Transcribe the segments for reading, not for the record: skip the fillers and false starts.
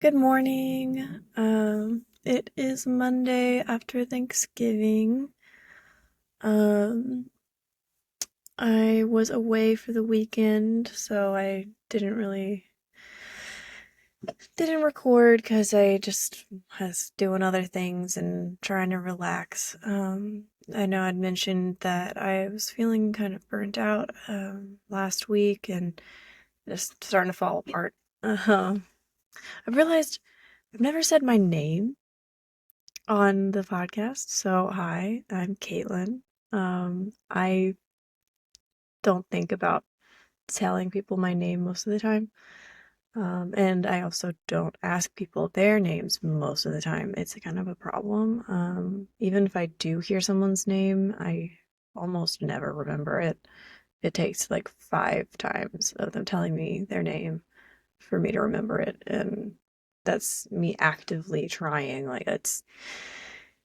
Good morning. It is Monday after Thanksgiving. Um, I was away for the weekend, so I didn't record because I just was doing other things and trying to relax. I know I'd mentioned that I was feeling kind of burnt out last week and just starting to fall apart. I realized I've never said my name on the podcast. So, hi, I'm Caitlin. I don't think about telling people my name most of the time. And I also don't ask people their names most of the time. It's a kind of a problem. Even if I do hear someone's name, I almost never remember it. It takes like 5 times of them telling me their name for me to remember it. And that's me actively trying. Like, it's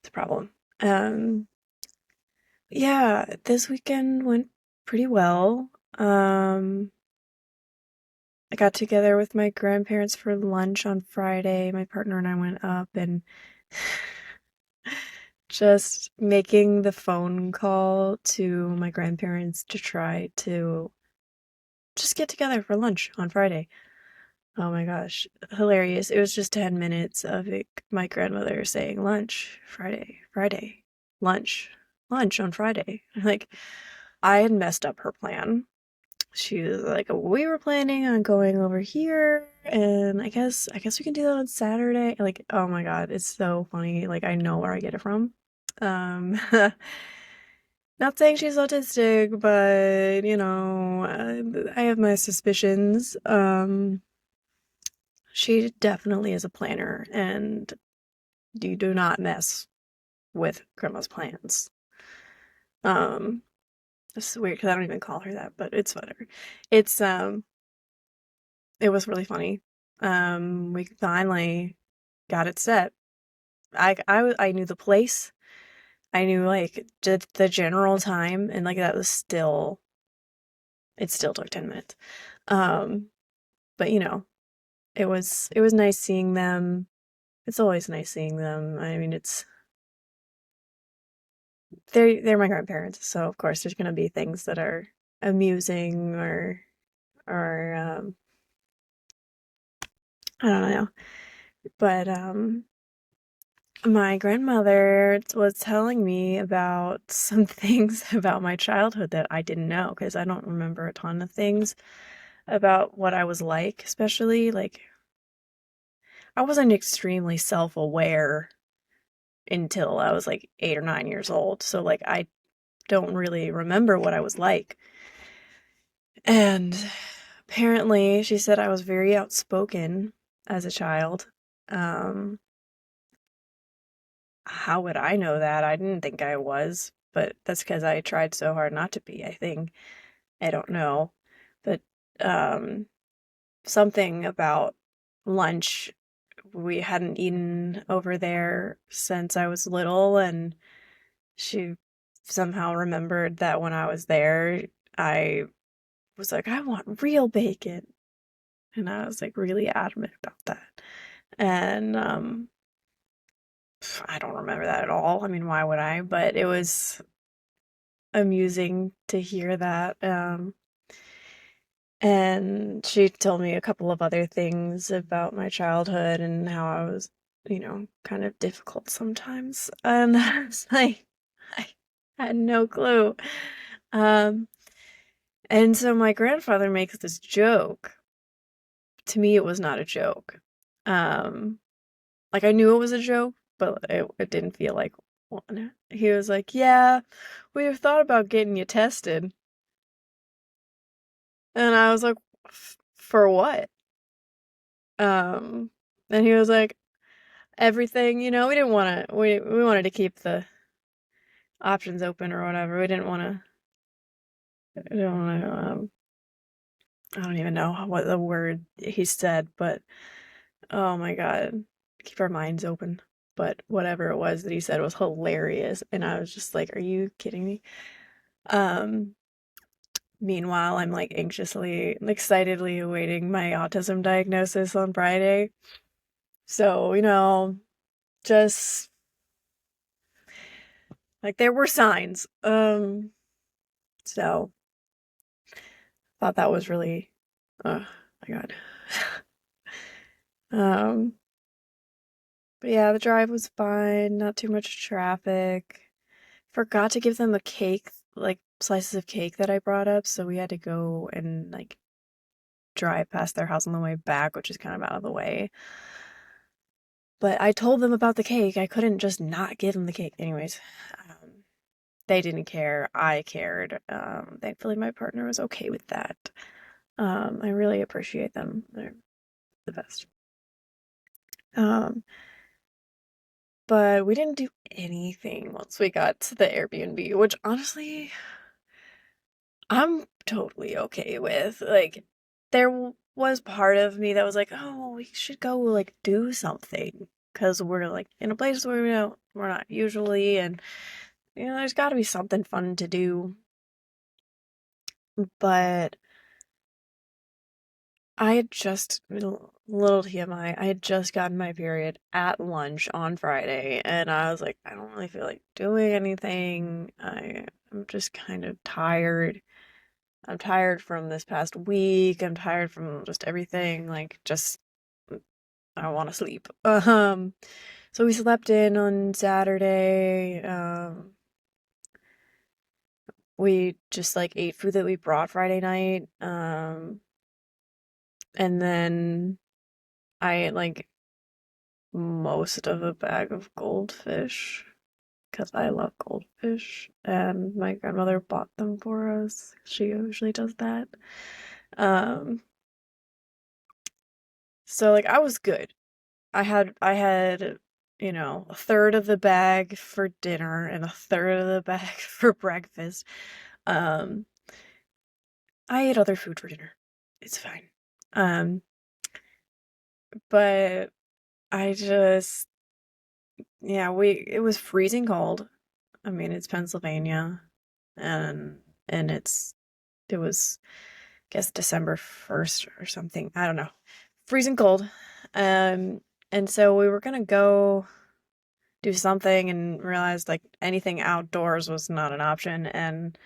a problem. Um, Yeah, this weekend went pretty well. I got together with my grandparents for lunch on Friday. My partner and I went up and just making the phone call to my grandparents to try to just get together for lunch on Friday. Oh my gosh, hilarious. It was just 10 minutes of my grandmother saying lunch, Friday, Friday, lunch, lunch on Friday. Like, I had messed up her plan. She was like, we were planning on going over here, and I guess we can do that on Saturday. Like, oh my God, it's so funny. Like, I know where I get it from. Um, not saying she's autistic, but I have my suspicions. She definitely is a planner, and you do not mess with grandma's plans. Um, it's weird because I don't even call her that, but it's whatever. It's it was really funny. We finally got it set. I knew the place. I knew like the general time, and like that was still it still took 10 minutes. Um, but it was nice seeing them. It's always nice seeing them. I mean, they're my grandparents, so of course there's gonna be things that are amusing or I don't know. But my grandmother was telling me about some things about my childhood that I didn't know because I don't remember a ton of things about what I was like, especially like I wasn't extremely self-aware until I was like 8 or 9 years old. So like I don't really remember what I was like. And apparently she said I was very outspoken as a child. Um, How would I know that? I didn't think I was, but that's because I tried so hard not to be, I think. I don't know. But um, something about lunch. We hadn't eaten over there since I was little, and she somehow remembered that when I was there, I was like, I want real bacon. And I was like really adamant about that. And I don't remember that at all. I mean, why would I? But it was amusing to hear that. And she told me a couple of other things about my childhood and how I was, kind of difficult sometimes. And I was like, I had no clue. Um, and so my grandfather makes this joke. To me, it was not a joke. Um, like I knew it was a joke, but it didn't feel like one. He was like, "Yeah, we've thought about getting you tested." And I was like, "For what?" Um, and he was like, "Everything, we didn't want to we wanted to keep the options open or whatever. We didn't want to I don't even know what the word he said, but oh my God, keep our minds open." But whatever it was that he said was hilarious, and I was just like, "Are you kidding me?" Um, Meanwhile, I'm like anxiously, excitedly awaiting my autism diagnosis on Friday. So, just like there were signs. So thought that was really, oh my God. Um, but yeah, the drive was fine, not too much traffic. Forgot to give them a cake, like slices of cake that I brought up, so we had to go and like drive past their house on the way back, which is kind of out of the way. But I told them about the cake. I couldn't just not give them the cake. Anyways, they didn't care. I cared. Thankfully, my partner was okay with that. I really appreciate them. They're the best. Um, but we didn't do anything once we got to the Airbnb, which honestly, I'm totally okay with. Like, there was part of me that was like, oh, we should go like do something because we're like in a place where we're not usually, and there's got to be something fun to do. But I had just little TMI. I had just gotten my period at lunch on Friday, and I was like, I don't really feel like doing anything. I'm just kind of tired. I'm tired from this past week. I'm tired from just everything. Like, just I want to sleep. So we slept in on Saturday. We just like ate food that we brought Friday night. And then I ate like most of a bag of goldfish because I love goldfish, and my grandmother bought them for us. She usually does that. Um, so like I was good. I had a third of the bag for dinner and a third of the bag for breakfast. Um, I ate other food for dinner. It's fine. Um, but I just yeah, it was freezing cold. I mean, it's Pennsylvania, and it was, I guess, December 1st or something. I don't know. Freezing cold. Um, and so we were gonna go do something and realized like anything outdoors was not an option, and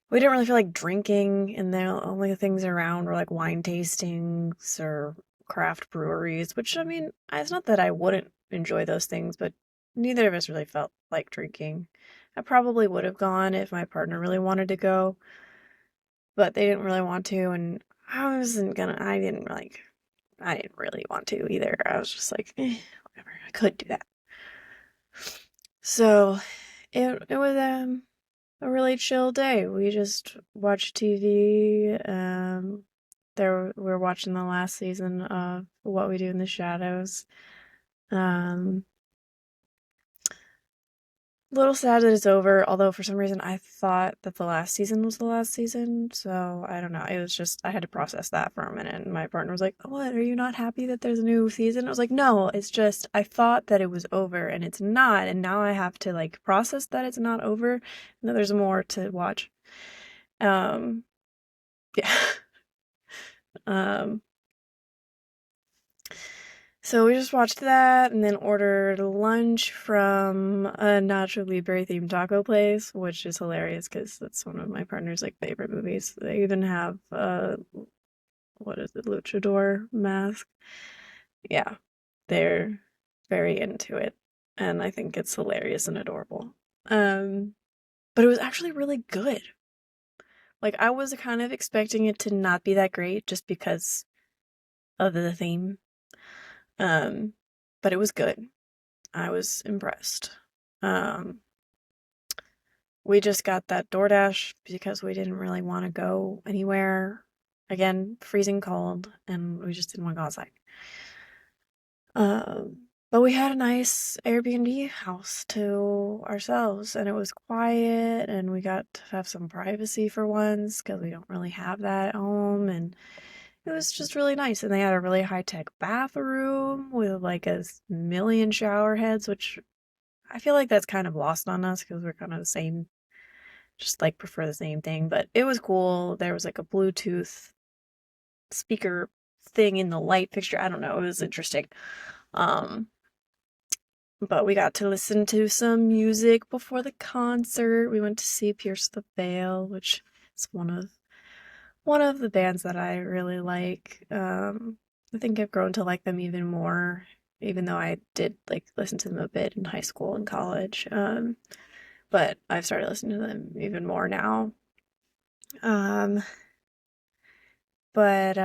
we didn't really feel like drinking, and the only things around were like wine tastings or craft breweries, which I mean, it's not that I wouldn't enjoy those things, but neither of us really felt like drinking. I probably would have gone if my partner really wanted to go, but they didn't really want to, and I didn't really want to either. I was just like, whatever, I could do that. So it was a really chill day. We just watched TV. We're watching the last season of What We Do in the Shadows. Um, a little sad that it's over, although for some reason I thought that the last season was the last season, so I don't know. It was just I had to process that for a minute, and my partner was like, "What? Are you not happy that there's a new season?" I was like, "No, it's just I thought that it was over and it's not, and now I have to like process that it's not over and that there's more to watch." Um, yeah. Um, so we just watched that and then ordered lunch from a Nacho Libre themed taco place, which is hilarious because that's one of my partner's like favorite movies. They even have what is it, luchador mask. Yeah, they're very into it, and I think it's hilarious and adorable. Um, but it was actually really good. Like I was kind of expecting it to not be that great just because of the theme. Um, but it was good. I was impressed. Um, we just got that DoorDash because we didn't really want to go anywhere. Again, freezing cold, and we just didn't want to go outside. But we had a nice Airbnb house to ourselves, and it was quiet, and we got to have some privacy for once because we don't really have that at home, and it was just really nice. And they had a really high-tech bathroom with like a million shower heads, which I feel like that's kind of lost on us because we're kind of the same, just like prefer the same thing. But it was cool. There was like a Bluetooth speaker thing in the light fixture. I don't know. It was interesting. Um, but we got to listen to some music before the concert. We went to see Pierce the Veil, which is one of the bands that I really like. I think I've grown to like them even more, even though I did like listen to them a bit in high school and college. But I've started listening to them even more now. Um, but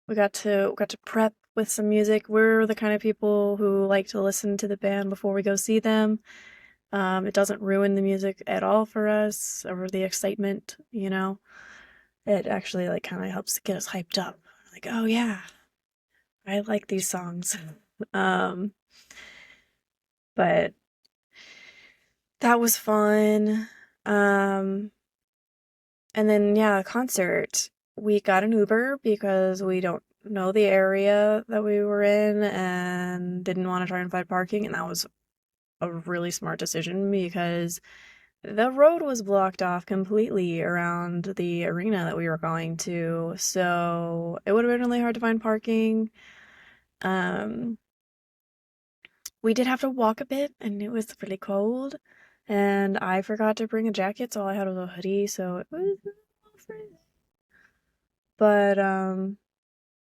we got to prep with some music. We're the kind of people who like to listen to the band before we go see them. It doesn't ruin the music at all for us or the excitement, you know. It actually like kind of helps get us hyped up. Like, oh yeah, I like these songs. Um, but that was fun. Um, and then yeah, concert. We got an Uber because we don't know the area that we were in and didn't want to try and find parking, and that was a really smart decision because the road was blocked off completely around the arena that we were going to, so it would have been really hard to find parking. Um, we did have to walk a bit, and it was pretty cold, and I forgot to bring a jacket, so all I had was a hoodie, so it was a little freezing. But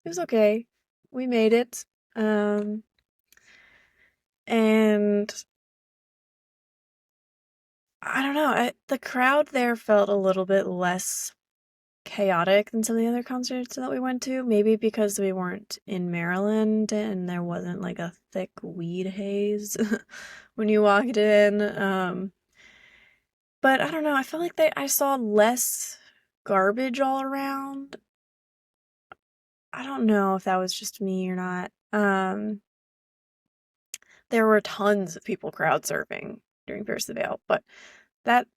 it was okay. We made it. Um, and I don't know, the crowd there felt a little bit less chaotic than some of the other concerts that we went to. Maybe because we weren't in Maryland and there wasn't like a thick weed haze when you walked in. But I don't know. I felt like I saw less garbage all around. I don't know if that was just me or not. There were tons of people crowd surfing during Pierce the Veil, but that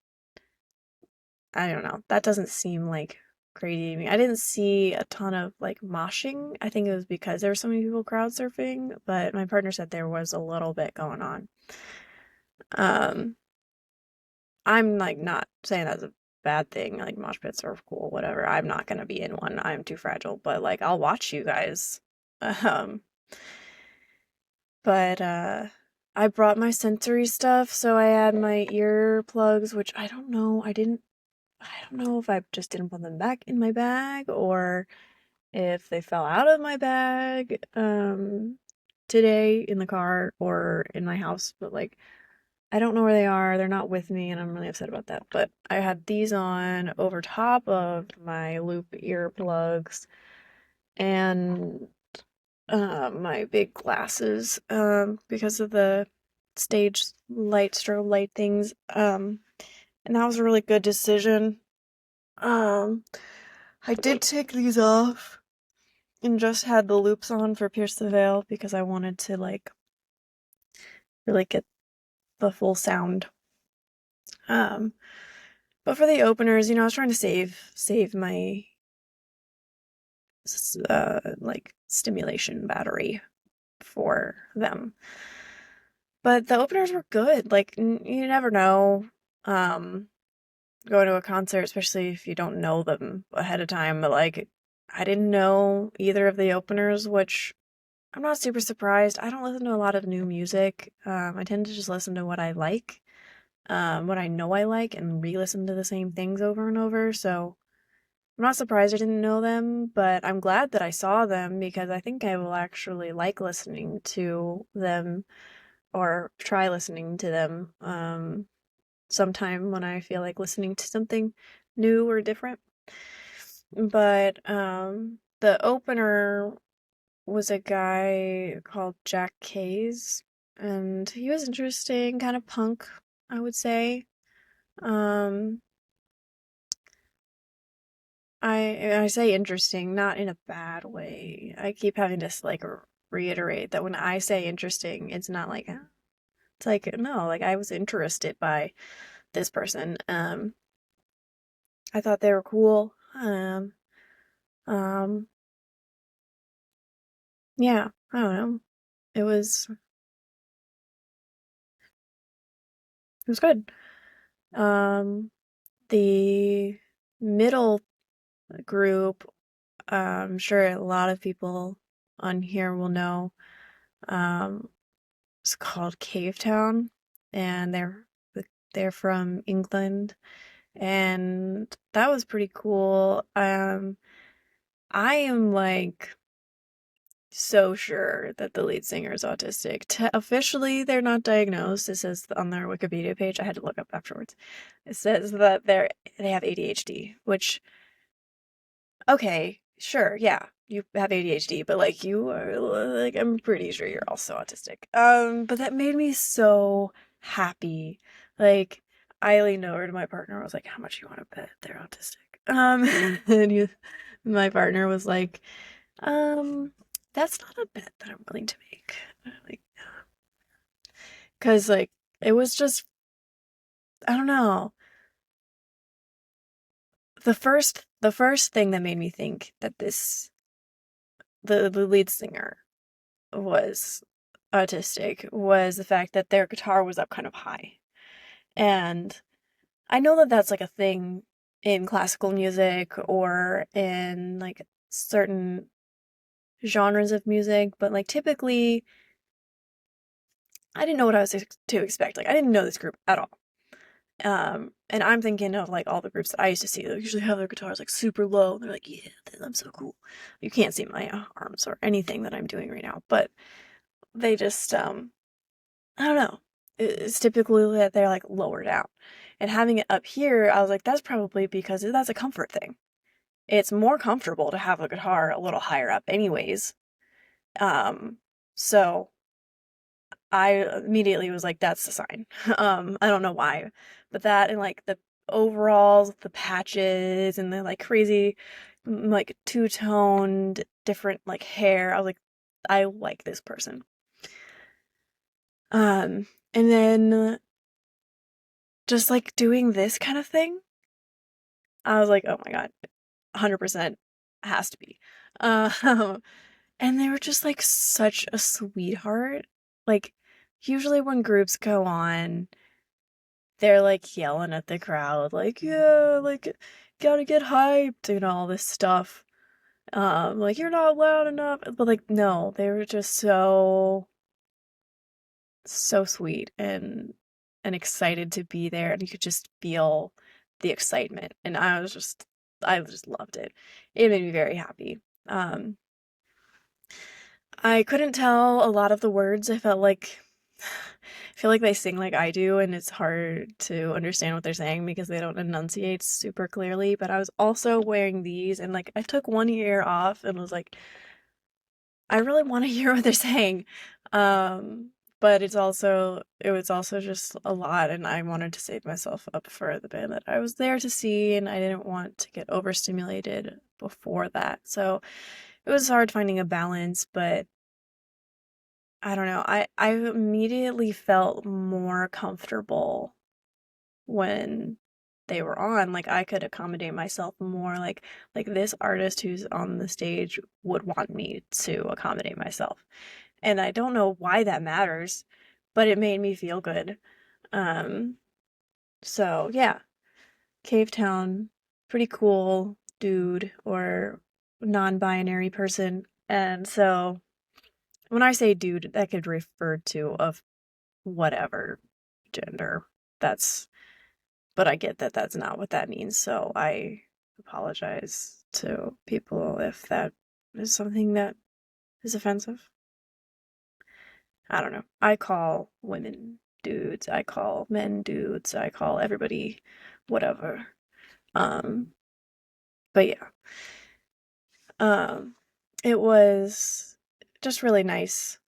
I don't know. That doesn't seem like crazy to me. I didn't see a ton of like moshing. I think it was because there were so many people crowd surfing, but my partner said there was a little bit going on. Um, I'm like not saying that's a bad thing. Like mosh pits are cool, whatever. I'm not gonna be in one. I'm too fragile, but like I'll watch you guys. Um, but I brought my sensory stuff, so I had my earplugs, which I don't know if I just didn't put them back in my bag or if they fell out of my bag today in the car or in my house, but like I don't know where they are. They're not with me and I'm really upset about that. But I had these on over top of my loop earplugs and my big glasses because of the stage light strobe light things. And that was a really good decision. Um I did take these off and just had the loops on for Pierce the Veil because I wanted to like really get the full sound. Um, but for the openers, I was trying to save my like stimulation battery for them. But the openers were good. Like you never know. Um, Going to a concert, especially if you don't know them ahead of time. But like, I didn't know either of the openers, which I'm not super surprised. I don't listen to a lot of new music. I tend to just listen to what I like, what I know I like, and re-listen to the same things over and over. So I'm not surprised I didn't know them, but I'm glad that I saw them because I think I will actually like listening to them or try listening to them sometime when I feel like listening to something new or different. But the opener was a guy called Jack Kays, and he was interesting, kind of punk, I would say. Um, I say interesting, not in a bad way. I keep having to like reiterate that when I say interesting, it's not like it's like no, like I was interested by this person. I thought they were cool. Um, yeah, I don't know. It was good. Um, the middle group, I'm sure a lot of people on here will know. Um, it's called Cavetown, and they're from England, and that was pretty cool. I am like so sure that the lead singer is autistic. Officially, they're not diagnosed. It says on their Wikipedia page. I had to look up afterwards. It says that they have ADHD, which okay, sure, yeah, you have ADHD, but like you are like I'm pretty sure you're also autistic. But that made me so happy. Like I leaned over to my partner. I was like, "How much you want to bet they're autistic?" My partner was like, um, "That's not a bet that I'm willing to make." Like, because like it was just I don't know. The first thing that made me think that the lead singer was autistic was the fact that their guitar was up kind of high. And I know that that's like a thing in classical music or in like certain genres of music, but like typically I didn't know what I was to expect. Like I didn't know this group at all. And I'm thinking of like all the groups that I used to see. They usually have their guitars like super low. And they're like, yeah, I'm so cool. You can't see my arms or anything that I'm doing right now, but they just I don't know. It's typically that they're like lower down. And having it up here, I was like, that's probably because that's a comfort thing. It's more comfortable to have a guitar a little higher up, anyways. Um, so I immediately was like, that's the sign. I don't know why, but that and like the overalls, the patches, and the like crazy, like two-toned, different like hair. I was like, I like this person. And then just like doing this kind of thing, I was like, oh my God, 100% has to be. Um, and they were just like such a sweetheart. Like, usually when groups go on, they're like yelling at the crowd, like, yeah, like, gotta get hyped and all this stuff. Like, you're not loud enough. But like, no, they were just so sweet and excited to be there, and you could just feel the excitement, and I just loved it. It made me very happy. um I couldn't tell a lot of the words. I feel like they sing like I do, and it's hard to understand what they're saying because they don't enunciate super clearly. But I was also wearing these, and like I took one ear off and was like, I really want to hear what they're saying. But it was also just a lot, and I wanted to save myself up for the band that I was there to see, and I didn't want to get overstimulated before that. So it was hard finding a balance, but I don't know. I immediately felt more comfortable when they were on. Like I could accommodate myself more. Like this artist who's on the stage would want me to accommodate myself. And I don't know why that matters, but it made me feel good. Um, so yeah, Cavetown, pretty cool dude or non-binary person. And so when I say dude, that could refer to of whatever gender. That's, but I get that that's not what that means. So I apologize to people if that is something that is offensive. I don't know. I call women dudes. I call men dudes. I call everybody whatever. Um, but yeah. Um, it was just really nice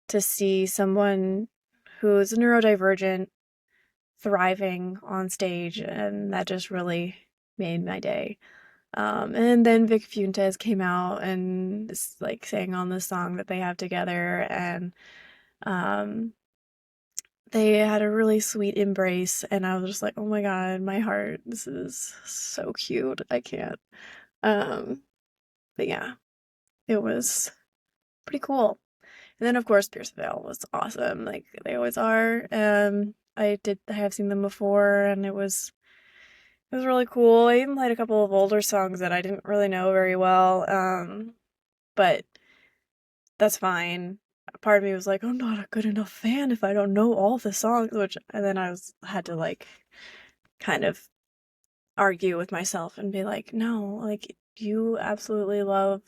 to see someone who's neurodivergent thriving on stage, and that just really made my day. And then Vic Fuentes came out and like sang on the song that they have together, and um, they had a really sweet embrace, and I was just like, oh my God, my heart, this is so cute. I can't. Um, but yeah, it was pretty cool. And then of course Pierceville was awesome, like they always are. I have seen them before, and it was really cool. I even played a couple of older songs that I didn't really know very well. But that's fine. Part of me was like, I'm not a good enough fan if I don't know all the songs, and then had to like kind of argue with myself and be like, no, like you absolutely love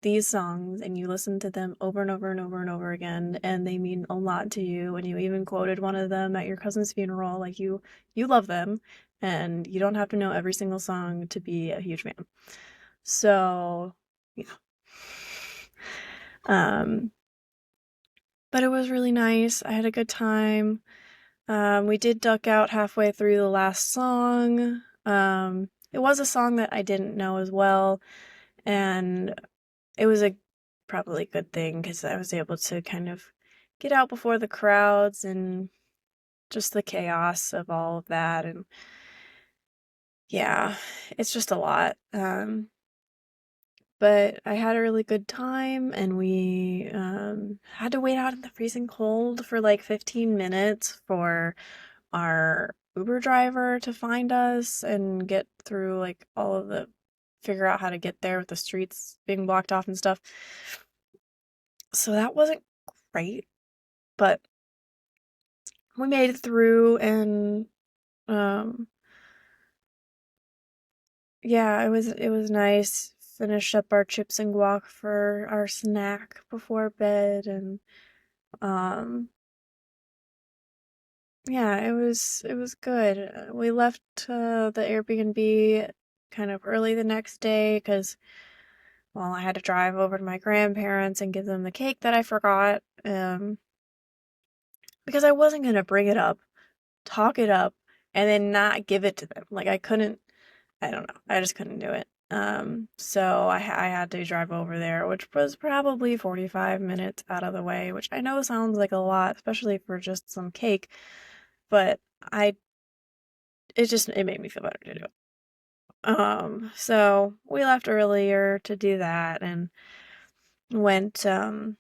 these songs and you listen to them over and over and over and over again and they mean a lot to you and you even quoted one of them at your cousin's funeral. Like you love them and you don't have to know every single song to be a huge fan. So, yeah. Um, but it was really nice. I had a good time. We did duck out halfway through the last song. It was a song that I didn't know as well, and it was a probably good thing because I was able to kind of get out before the crowds and just the chaos of all of that. And yeah, it's just a lot. But I had a really good time, and we had to wait out in the freezing cold for like 15 minutes for our Uber driver to find us and get through like all of the figure out how to get there with the streets being blocked off and stuff. So that wasn't great, but we made it through and um yeah, it was nice. Finished up our chips and guac for our snack before bed and um yeah, it was good. We left the Airbnb kind of early the next day because well, I had to drive over to my grandparents and give them the cake that I forgot because I wasn't gonna bring it up, talk it up, and then not give it to them. Like I couldn't I don't know. I just couldn't do it. So I had to drive over there, which was probably 45 minutes out of the way, which I know sounds like a lot, especially for just some cake, but it made me feel better to do it. So we left earlier to do that and went to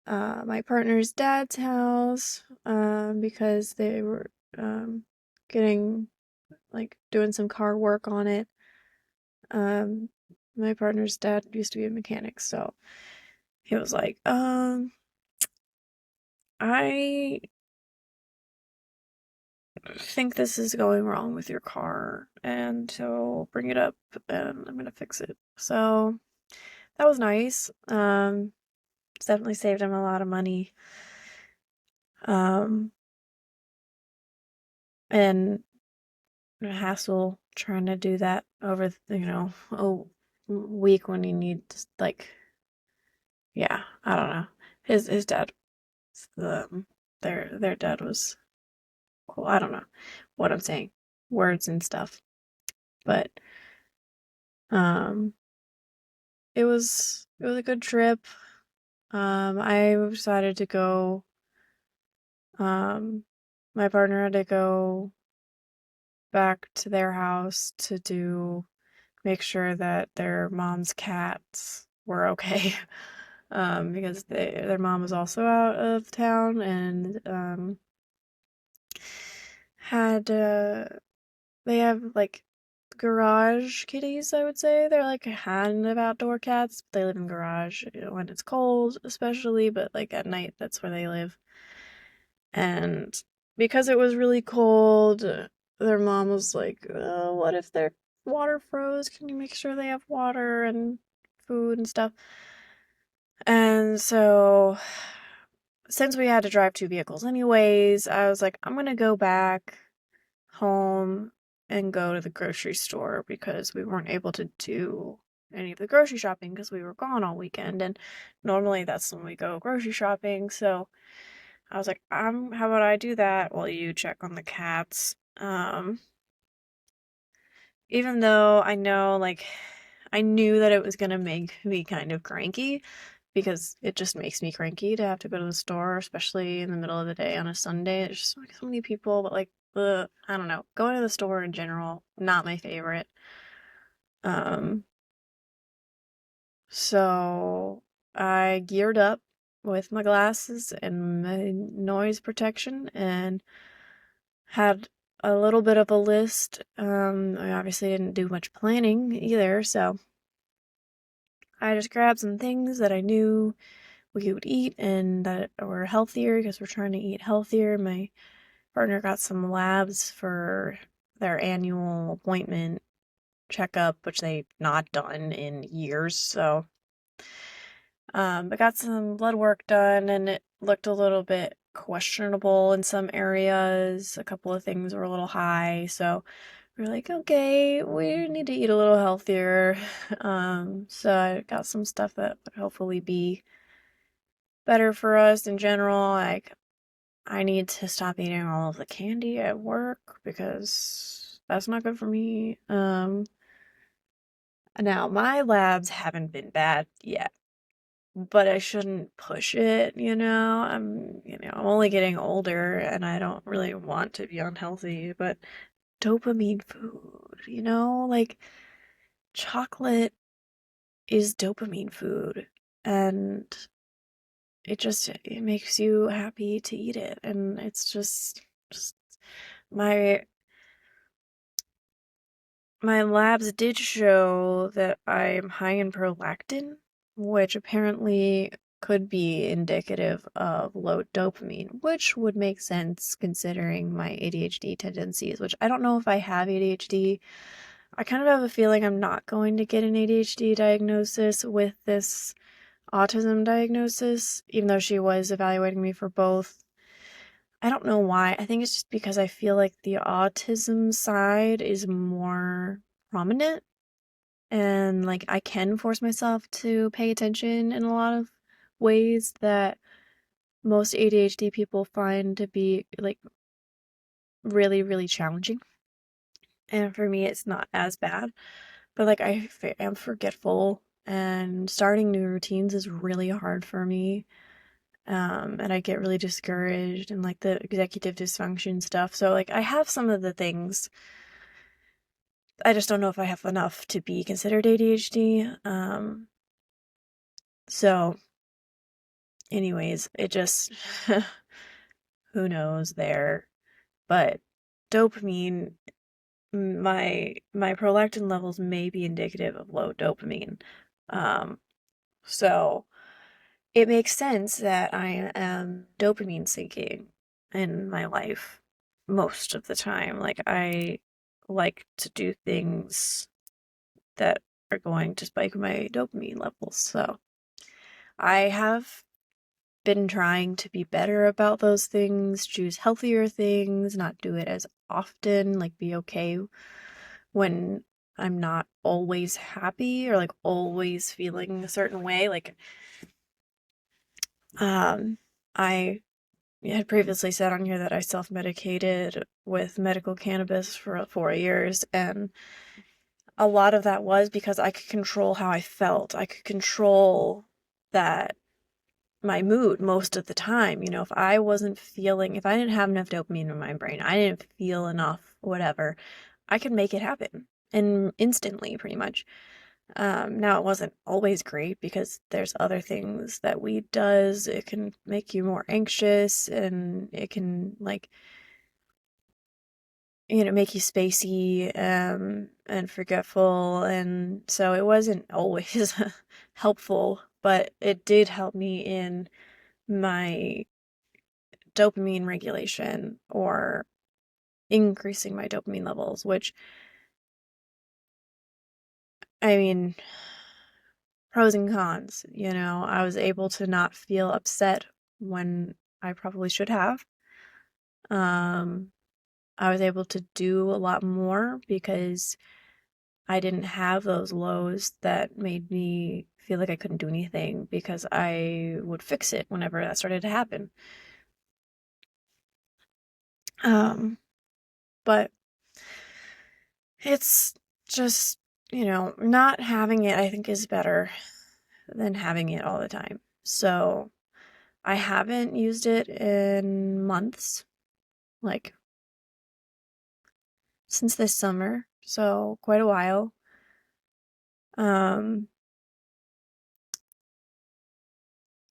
my partner's dad's house because they were getting like doing some car work on it. Um, my partner's dad used to be a mechanic, so he was like, I think this is going wrong with your car, and so bring it up and I'm gonna fix it. So that was nice. It's definitely saved him a lot of money. Um, and hassle trying to do that over, a week when he needs like, yeah, I don't know. His dad, um, their dad was cool. I don't know what I'm saying, words and stuff, but um, it was a good trip. I decided to go. Um, my partner had to go back to their house to make sure that their mom's cats were okay. Because their mom was also out of town and had they have like garage kitties, I would say. They're like a kind of outdoor cats, but they live in garage when it's cold, especially, but like at night, that's where they live. And because it was really cold, their mom was like, what if their water froze? Can you make sure they have water and food and stuff? And so, since we had to drive two vehicles anyways, I was like, I'm gonna go back home and go to the grocery store because we weren't able to do any of the grocery shopping because we were gone all weekend. And normally that's when we go grocery shopping. So I was like, how about I do that while you check on the cats? Even though I know, like, I knew that it was gonna make me kind of cranky because it just makes me cranky to have to go to the store, especially in the middle of the day on a Sunday. There's just like so many people, but like, I don't know. Going to the store in general, not my favorite. Um, so I geared up with my glasses and my noise protection and had a little bit of a list. I obviously didn't do much planning either, so I just grabbed some things that I knew we would eat and that were healthier because we're trying to eat healthier. My partner got some labs for their annual appointment checkup, which they've not done in years. So, I got some blood work done and it looked a little bit questionable in some areas. A couple of things were a little high. So, we're like, okay, we need to eat a little healthier. So I got some stuff that would hopefully be better for us in general. Like, I need to stop eating all of the candy at work because that's not good for me. Now my labs haven't been bad yet, but I shouldn't push it, I'm only getting older and I don't really want to be unhealthy, but dopamine food, like chocolate is dopamine food and it makes you happy to eat it and it's just my my labs did show that I'm high in prolactin, which apparently could be indicative of low dopamine, which would make sense considering my ADHD tendencies, which I don't know if I have ADHD. I kind of have a feeling I'm not going to get an ADHD diagnosis with this autism diagnosis, even though she was evaluating me for both. I don't know why. I think it's just because I feel like the autism side is more prominent and like I can force myself to pay attention in a lot of ways that most ADHD people find to be like really, really challenging. And for me, it's not as bad, but like am forgetful and starting new routines is really hard for me. And I get really discouraged and like the executive dysfunction stuff. So like I have some of the things. I just don't know if I have enough to be considered ADHD. So anyways, it just who knows there. But dopamine, my prolactin levels may be indicative of low dopamine. Um, so it makes sense that I am dopamine seeking in my life most of the time. Like, I like to do things that are going to spike my dopamine levels. So, I have been trying to be better about those things, choose healthier things, not do it as often, like, be okay when I'm not always happy or like always feeling a certain way. Like, I had previously said on here that I self-medicated with medical cannabis for 4 years, and a lot of that was because I could control how I felt. I could control that my mood most of the time. If I wasn't feeling, if I didn't have enough dopamine in my brain, I didn't feel enough, whatever, I could make it happen and instantly, pretty much. Now it wasn't always great because there's other things that weed does. It can make you more anxious and it can like, make you spacey, and forgetful. And so it wasn't always helpful, but it did help me in my dopamine regulation or increasing my dopamine levels, which, I mean, pros and cons, I was able to not feel upset when I probably should have. Um, I was able to do a lot more because I didn't have those lows that made me feel like I couldn't do anything because I would fix it whenever that started to happen. Um, but it's just, not having it, I think, is better than having it all the time. So I haven't used it in months, like since this summer, so quite a while. Um,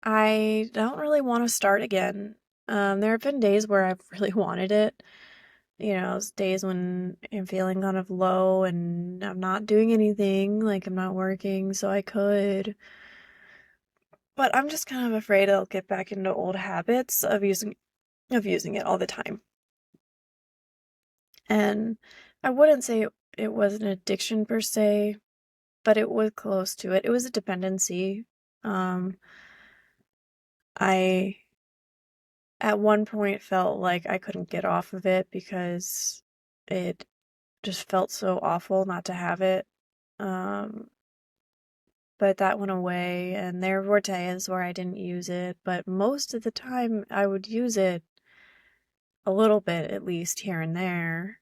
I don't really want to start again. There have been days where I've really wanted it, days when I'm feeling kind of low and I'm not doing anything, like I'm not working, so I could. But I'm just kind of afraid I'll get back into old habits of using it all the time. And I wouldn't say it was an addiction per se, but it was close to it. It was a dependency. Um, I at one point felt like I couldn't get off of it because it just felt so awful not to have it. Um, but that went away, and there were days where I didn't use it, but most of the time I would use it a little bit, at least here and there,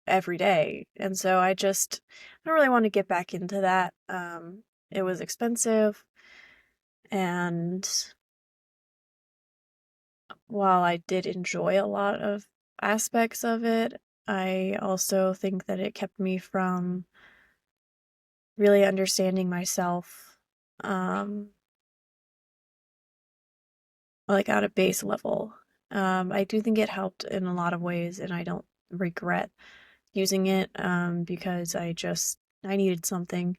every day. And so I don't really want to get back into that. It was expensive, and while I did enjoy a lot of aspects of it, I also think that it kept me from really understanding myself, um, like on a base level. I do think it helped in a lot of ways, and I don't regret using it, because I needed something,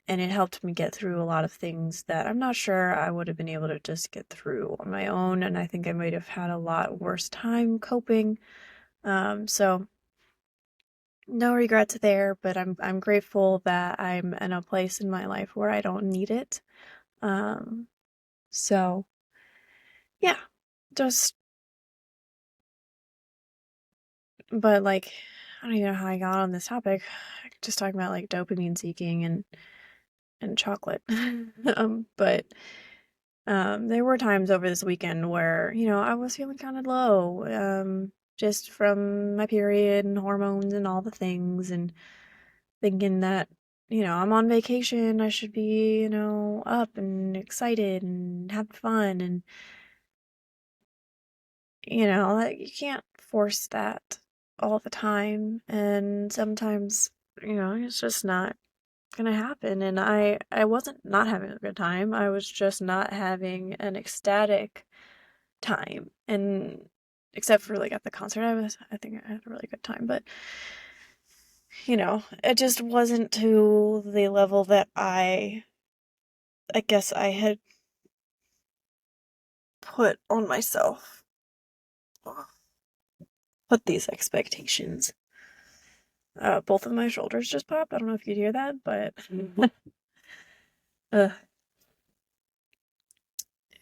and it helped me get through a lot of things that I'm not sure I would have been able to just get through on my own, and I think I might have had a lot worse time coping. So no regrets there, but I'm grateful that I'm in a place in my life where I don't need it. Um, so yeah, just but like I don't even know how I got on this topic. Just talking about like dopamine seeking and chocolate. But there were times over this weekend where, I was feeling kind of low, just from my period and hormones and all the things, and thinking that, I'm on vacation, I should be, up and excited and having fun. And, like, you can't force that all the time. And sometimes, it's just not gonna happen. And I wasn't not having a good time. I was just not having an ecstatic time. And except for like at the concert, I think I had a really good time, but it just wasn't to the level that I guess I had put on myself, put these expectations. Both of my shoulders just popped. I don't know if you'd hear that, but uh,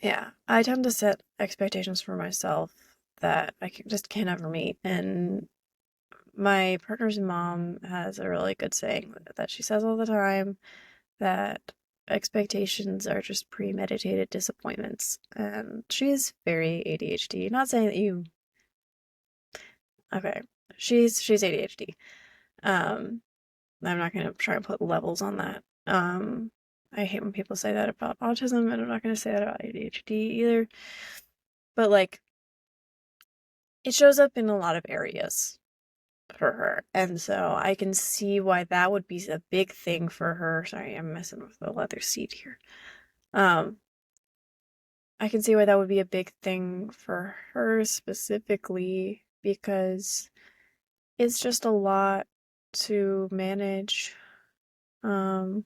yeah, I tend to set expectations for myself that just can't ever meet. And my partner's mom has a really good saying that she says all the time, that expectations are just premeditated disappointments. And she's very ADHD. Not saying that you okay. She's ADHD. Um, I'm not gonna try and put levels on that. I hate when people say that about autism, and I'm not gonna say that about ADHD either. But like, it shows up in a lot of areas for her, and so I can see why that would be a big thing for her. Sorry, I'm messing with the leather seat here. Um, I can see why that would be a big thing for her specifically because it's just a lot to manage. Um,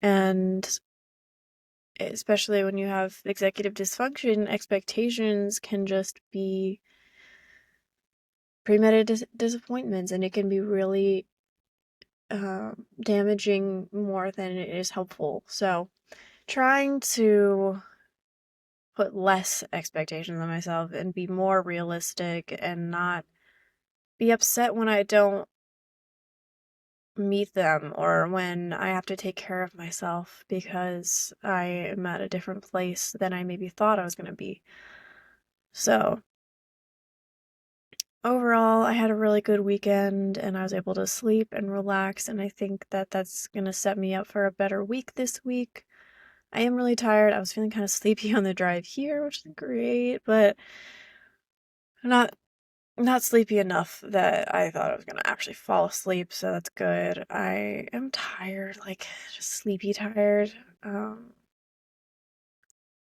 and especially when you have executive dysfunction, expectations can just be premeditated disappointments, and it can be really damaging more than it is helpful. So, trying to put less expectations on myself and be more realistic and not be upset when I don't meet them or when I have to take care of myself because I am at a different place than I maybe thought I was going to be. So, overall, I had a really good weekend and I was able to sleep and relax, and I think that that's going to set me up for a better week this week. I am really tired. I was feeling kind of sleepy on the drive here, which is great, but not not sleepy enough that I thought I was gonna actually fall asleep, so that's good. I am tired, like just sleepy tired.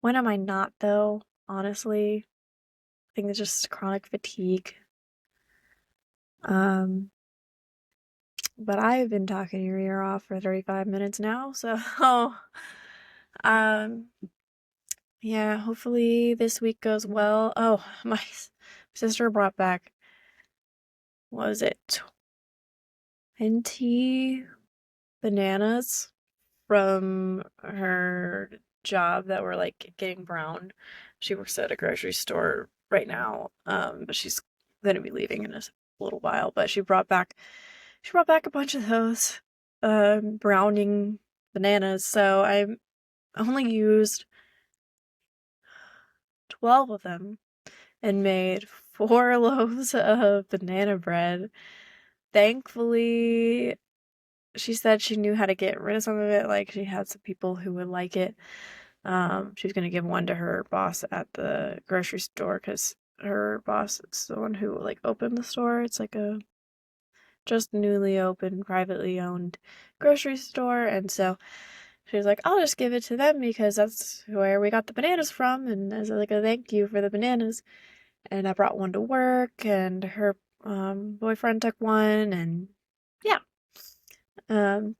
When am I not though? Honestly, think it's just chronic fatigue. But I've been talking your ear off for 35 minutes now, so um yeah, hopefully this week goes well. Oh, my sister brought back, what was it, 20 bananas from her job that were like getting brown. She works at a grocery store right now, but she's gonna be leaving in a little while. But she brought back a bunch of those browning bananas. So I only used 12 of them and made 4 loaves of banana bread. Thankfully, she said she knew how to get rid of some of it. Like, she had some people who would like it. She was gonna give one to her boss at the grocery store because her boss is the one who like opened the store. It's like a just newly opened, privately owned grocery store, and so she was like, "I'll just give it to them because that's where we got the bananas from, and as like a thank you for the bananas." And I brought one to work, and her boyfriend took one, and yeah. Um,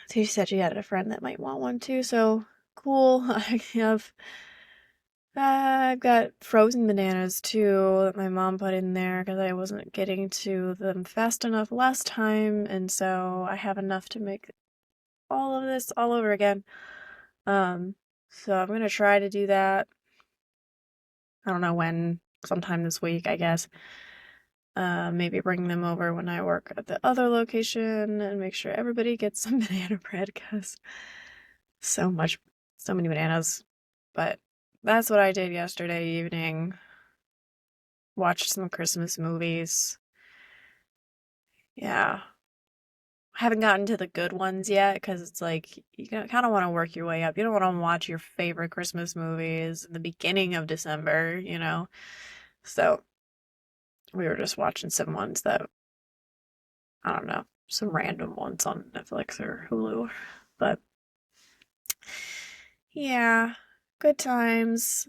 so she said she had a friend that might want one too, so cool. I've got frozen bananas too that my mom put in there because I wasn't getting to them fast enough last time, and so I have enough to make all of this all over again. Um, so I'm gonna try to do that. I don't know when, sometime this week, I guess. Maybe bring them over when I work at the other location and make sure everybody gets some banana bread because so many bananas. But that's what I did yesterday evening. Watched some Christmas movies. Yeah. I haven't gotten to the good ones yet because it's like you kind of want to work your way up. You don't want to watch your favorite Christmas movies in the beginning of December, you know? So we were just watching some ones that, I don't know, some random ones on Netflix or Hulu. But yeah, good times.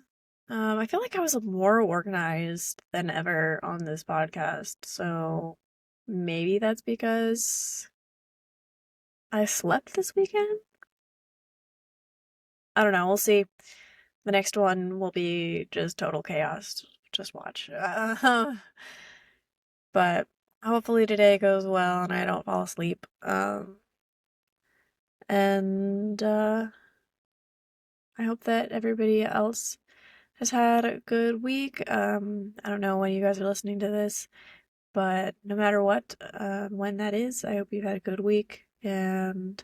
I feel like I was more organized than ever on this podcast. So maybe that's because I slept this weekend? I don't know. We'll see. The next one will be just total chaos. Just watch. But hopefully today goes well and I don't fall asleep. And I hope that everybody else has had a good week. I don't know when you guys are listening to this, but no matter what, when that is, I hope you've had a good week and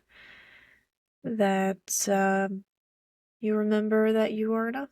that you remember that you are enough.